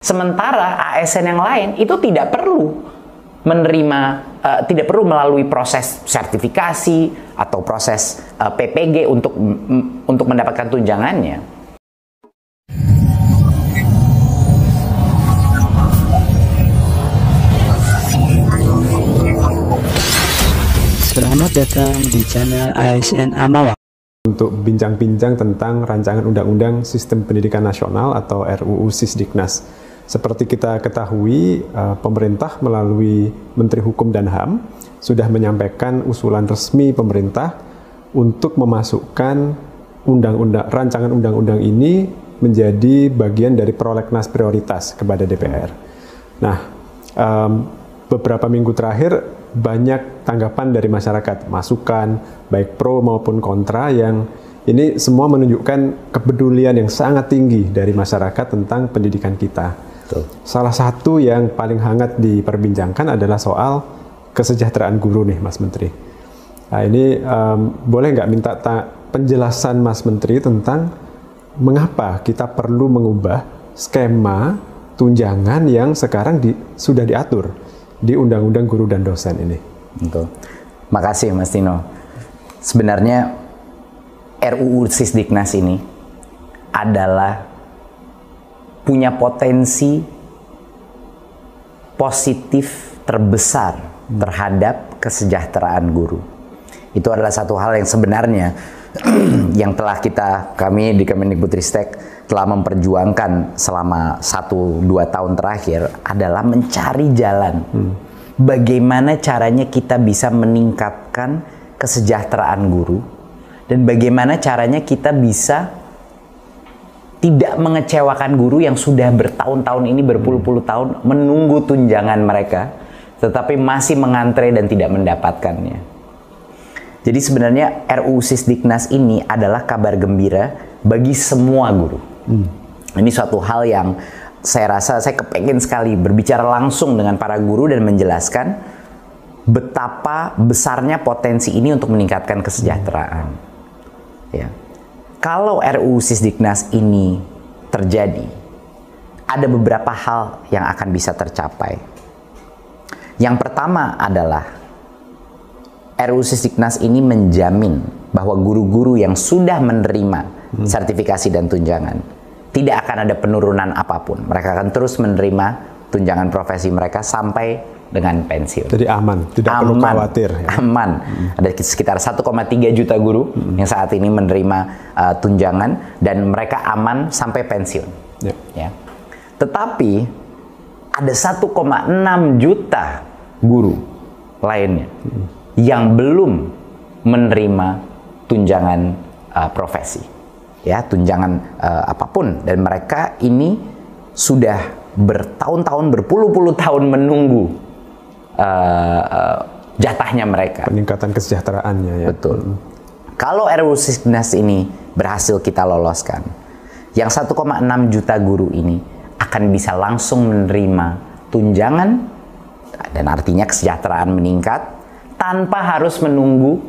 Sementara ASN yang lain itu tidak perlu menerima, tidak perlu melalui proses sertifikasi atau proses PPG untuk mendapatkan tunjangannya. Selamat datang di channel ASN Amawa. Untuk bincang-bincang tentang rancangan Undang-Undang Sistem Pendidikan Nasional atau RUU Sisdiknas. Seperti kita ketahui, pemerintah melalui Menteri Hukum dan HAM sudah menyampaikan usulan resmi pemerintah untuk memasukkan rancangan undang-undang ini menjadi bagian dari prolegnas prioritas kepada DPR. Nah, beberapa minggu terakhir banyak tanggapan dari masyarakat, masukan baik pro maupun kontra, yang ini semua menunjukkan kepedulian yang sangat tinggi dari masyarakat tentang pendidikan kita. Betul. Salah satu yang paling hangat diperbincangkan adalah soal kesejahteraan guru nih, Mas Menteri. Nah, ini boleh nggak minta penjelasan Mas Menteri tentang mengapa kita perlu mengubah skema tunjangan yang sekarang sudah diatur di Undang-Undang Guru dan Dosen ini. Betul. Makasih Mas Tino. Sebenarnya RUU Sisdiknas ini adalah punya potensi positif terbesar terhadap kesejahteraan guru. Itu adalah satu hal yang sebenarnya yang telah kami di Kemendikbudristek telah memperjuangkan selama 1-2 tahun terakhir, adalah mencari jalan bagaimana caranya kita bisa meningkatkan kesejahteraan guru, dan bagaimana caranya kita bisa tidak mengecewakan guru yang sudah bertahun-tahun ini, berpuluh-puluh tahun menunggu tunjangan mereka, tetapi masih mengantre dan tidak mendapatkannya. Jadi sebenarnya RUU Sisdiknas ini adalah kabar gembira bagi semua guru. Ini suatu hal yang saya rasa saya kepengen sekali berbicara langsung dengan para guru dan menjelaskan betapa besarnya potensi ini untuk meningkatkan kesejahteraan. Ya. Kalau RUU Sisdiknas ini terjadi, ada beberapa hal yang akan bisa tercapai. Yang pertama adalah RUU Sisdiknas ini menjamin bahwa guru-guru yang sudah menerima sertifikasi dan tunjangan tidak akan ada penurunan apapun. Mereka akan terus menerima tunjangan profesi mereka sampai dengan pensiun. Jadi aman, tidak perlu khawatir. Ya? Aman. Ada sekitar 1,3 juta guru yang saat ini menerima tunjangan, dan mereka aman sampai pensiun. Ya. Tetapi ada 1,6 juta guru lainnya yang belum menerima tunjangan profesi, ya, tunjangan apapun, dan mereka ini sudah bertahun-tahun, berpuluh-puluh tahun menunggu jatahnya mereka. Peningkatan kesejahteraannya, ya. Betul. Kalau RUU Sisdiknas ini berhasil kita loloskan, yang 1,6 juta guru ini akan bisa langsung menerima tunjangan, dan artinya kesejahteraan meningkat tanpa harus menunggu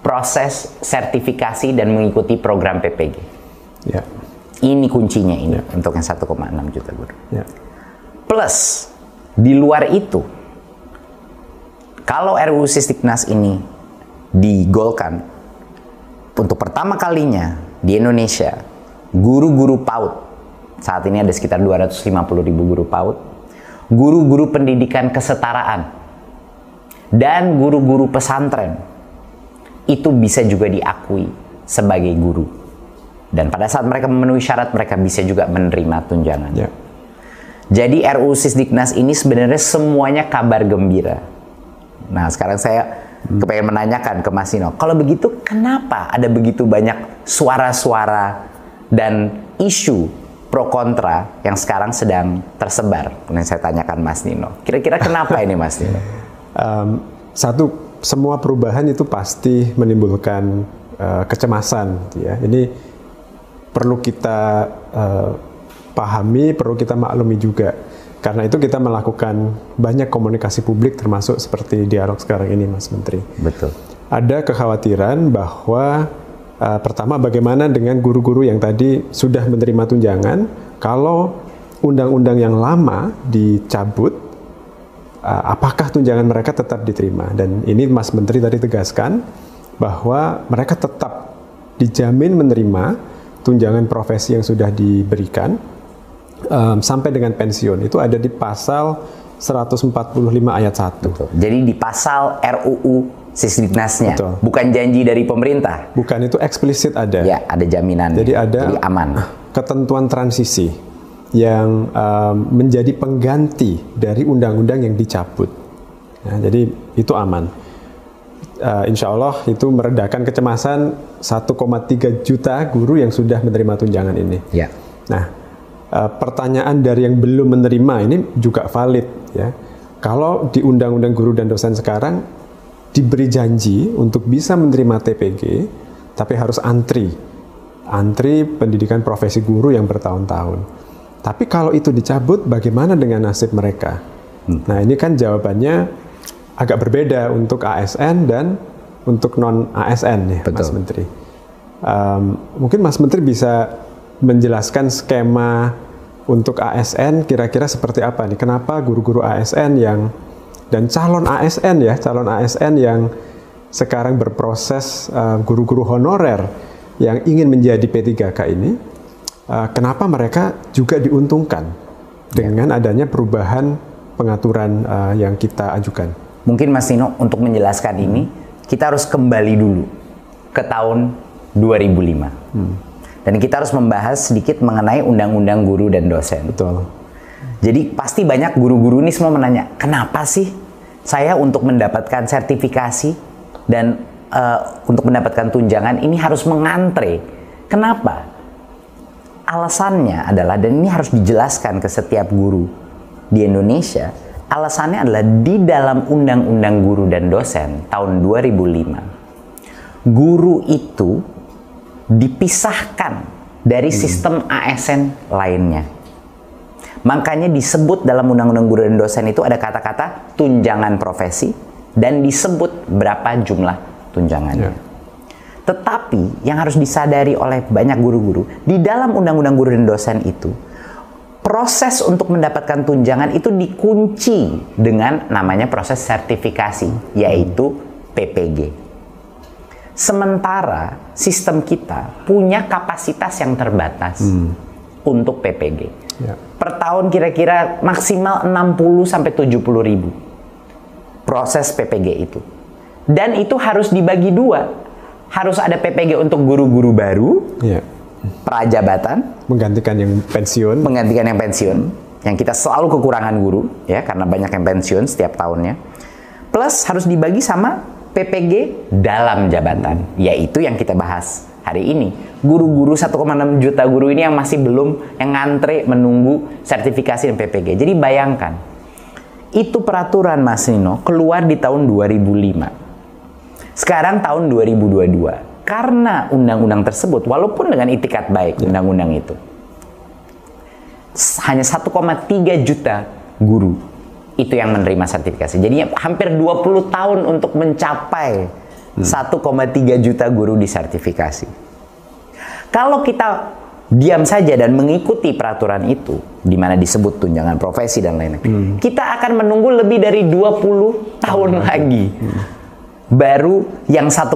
proses sertifikasi dan mengikuti program PPG. Ya. Ini kuncinya ini, untuk yang 1,6 juta guru. Ya. Plus, di luar itu, kalau RUU Sisdiknas ini digolkan, untuk pertama kalinya di Indonesia, guru-guru PAUD, saat ini ada sekitar 250.000 guru PAUD, guru-guru pendidikan kesetaraan, dan guru-guru pesantren, itu bisa juga diakui sebagai guru. Dan pada saat mereka memenuhi syarat, mereka bisa juga menerima tunjangan. Ya. Jadi RUU Sisdiknas ini sebenarnya semuanya kabar gembira. Nah, sekarang saya kepengen menanyakan ke Mas Nino, kalau begitu kenapa ada begitu banyak suara-suara dan isu pro kontra yang sekarang sedang tersebar? Yang saya tanyakan Mas Nino, kira-kira kenapa ini Mas Nino? Semua perubahan itu pasti menimbulkan kecemasan, ya. Ini perlu kita pahami, perlu kita maklumi juga. Karena itu kita melakukan banyak komunikasi publik, termasuk seperti dialog sekarang ini, Mas Menteri. Betul. Ada kekhawatiran bahwa pertama, bagaimana dengan guru-guru yang tadi sudah menerima tunjangan, kalau undang-undang yang lama dicabut, apakah tunjangan mereka tetap diterima? Dan ini Mas Menteri tadi tegaskan bahwa mereka tetap dijamin menerima tunjangan profesi yang sudah diberikan sampai dengan pensiun. Itu ada di pasal 145 ayat 1. Betul. Jadi di pasal RUU Sisdiknasnya, Betul. bukan janji dari pemerintah. Bukan, itu eksplisit ada. Ya, ada jaminan. Jadi ada Jadi aman. ketentuan transisi yang menjadi pengganti dari undang-undang yang dicabut. Ya, jadi itu aman. Insya Allah itu meredakan kecemasan 1,3 juta guru yang sudah menerima tunjangan ini. Ya. Nah, pertanyaan dari yang belum menerima ini juga valid, ya. Kalau di Undang-Undang Guru dan Dosen sekarang diberi janji untuk bisa menerima TPG, tapi harus antri pendidikan profesi guru yang bertahun-tahun. Tapi kalau itu dicabut, bagaimana dengan nasib mereka? Nah, ini kan jawabannya agak berbeda untuk ASN dan untuk non-ASN ya, Betul. Mas Menteri. Mungkin Mas Menteri bisa menjelaskan skema untuk ASN kira-kira seperti apa nih? Kenapa guru-guru ASN dan calon ASN yang sekarang berproses guru-guru honorer yang ingin menjadi P3K ini, kenapa mereka juga diuntungkan dengan adanya perubahan pengaturan yang kita ajukan? Mungkin Mas Nino untuk menjelaskan ini, kita harus kembali dulu ke tahun 2005. Dan kita harus membahas sedikit mengenai Undang-Undang Guru dan Dosen. Betul. Jadi pasti banyak guru-guru ini semua menanya, kenapa sih saya untuk mendapatkan sertifikasi dan untuk mendapatkan tunjangan ini harus mengantre? Kenapa? Alasannya adalah, dan ini harus dijelaskan ke setiap guru di Indonesia, alasannya adalah di dalam Undang-Undang Guru dan Dosen tahun 2005, guru itu dipisahkan dari sistem ASN lainnya. Makanya disebut dalam Undang-Undang Guru dan Dosen itu ada kata-kata tunjangan profesi dan disebut berapa jumlah tunjangannya. Tetapi yang harus disadari oleh banyak guru-guru, di dalam Undang-Undang Guru dan Dosen itu, proses untuk mendapatkan tunjangan itu dikunci dengan namanya proses sertifikasi, yaitu PPG. Sementara sistem kita punya kapasitas yang terbatas untuk PPG. Ya. Per tahun kira-kira maksimal 60 sampai 70 ribu proses PPG itu. Dan itu harus dibagi dua. Harus ada PPG untuk guru-guru baru, Ya. prajabatan, Menggantikan yang pensiun. yang kita selalu kekurangan guru, ya, karena banyak yang pensiun setiap tahunnya. Plus harus dibagi sama PPG dalam jabatan, yaitu yang kita bahas hari ini. Guru-guru 1,6 juta guru ini yang masih belum, yang ngantre menunggu sertifikasi dan PPG. Jadi bayangkan, itu peraturan Mas Nino keluar di tahun 2005. Sekarang tahun 2022. Karena undang-undang tersebut, walaupun dengan itikat baik undang-undang itu, hanya 1,3 juta guru itu yang menerima sertifikasi. Jadi hampir 20 tahun untuk mencapai 1,3 juta guru disertifikasi. Kalau kita diam saja dan mengikuti peraturan itu, di mana disebut tunjangan profesi dan lain-lain, kita akan menunggu lebih dari 20 tahun lagi. Baru yang 1,6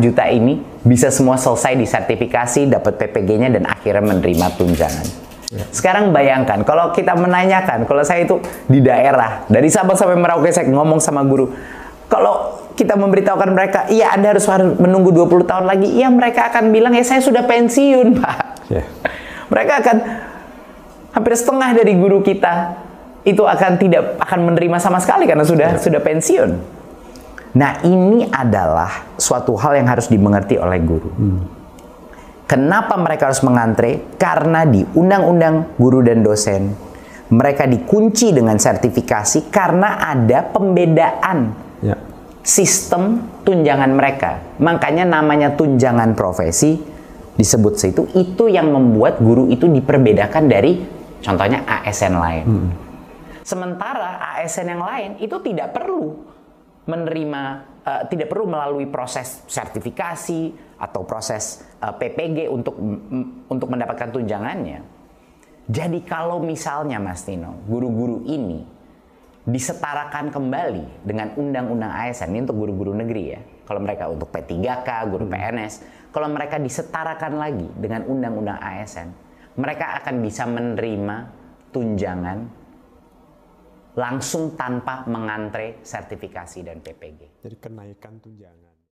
juta ini bisa semua selesai disertifikasi, dapat PPG-nya, dan akhirnya menerima tunjangan. Sekarang bayangkan, kalau kita menanyakan, kalau saya itu di daerah, dari Sabang sampai Merauke saya ngomong sama guru, kalau kita memberitahukan mereka, iya Anda harus menunggu 20 tahun lagi, iya mereka akan bilang, ya saya sudah pensiun Pak. Mereka akan, hampir setengah dari guru kita, itu tidak akan menerima sama sekali karena sudah pensiun. Nah, ini adalah suatu hal yang harus dimengerti oleh guru. Kenapa mereka harus mengantre? Karena di Undang-Undang Guru dan Dosen, mereka dikunci dengan sertifikasi karena ada pembedaan sistem tunjangan mereka. Makanya namanya tunjangan profesi disebut situ, itu yang membuat guru itu diperbedakan dari contohnya ASN lain. Sementara ASN yang lain itu tidak perlu menerima, tidak perlu melalui proses sertifikasi atau proses PPG untuk mendapatkan tunjangannya. Jadi kalau misalnya Mas Tino, guru-guru ini disetarakan kembali dengan undang-undang ASN, ini untuk guru-guru negeri ya. Kalau mereka untuk P3K, guru PNS, kalau mereka disetarakan lagi dengan undang-undang ASN, mereka akan bisa menerima tunjangan langsung tanpa mengantre sertifikasi dan PPG. Jadi kenaikan tunjangan.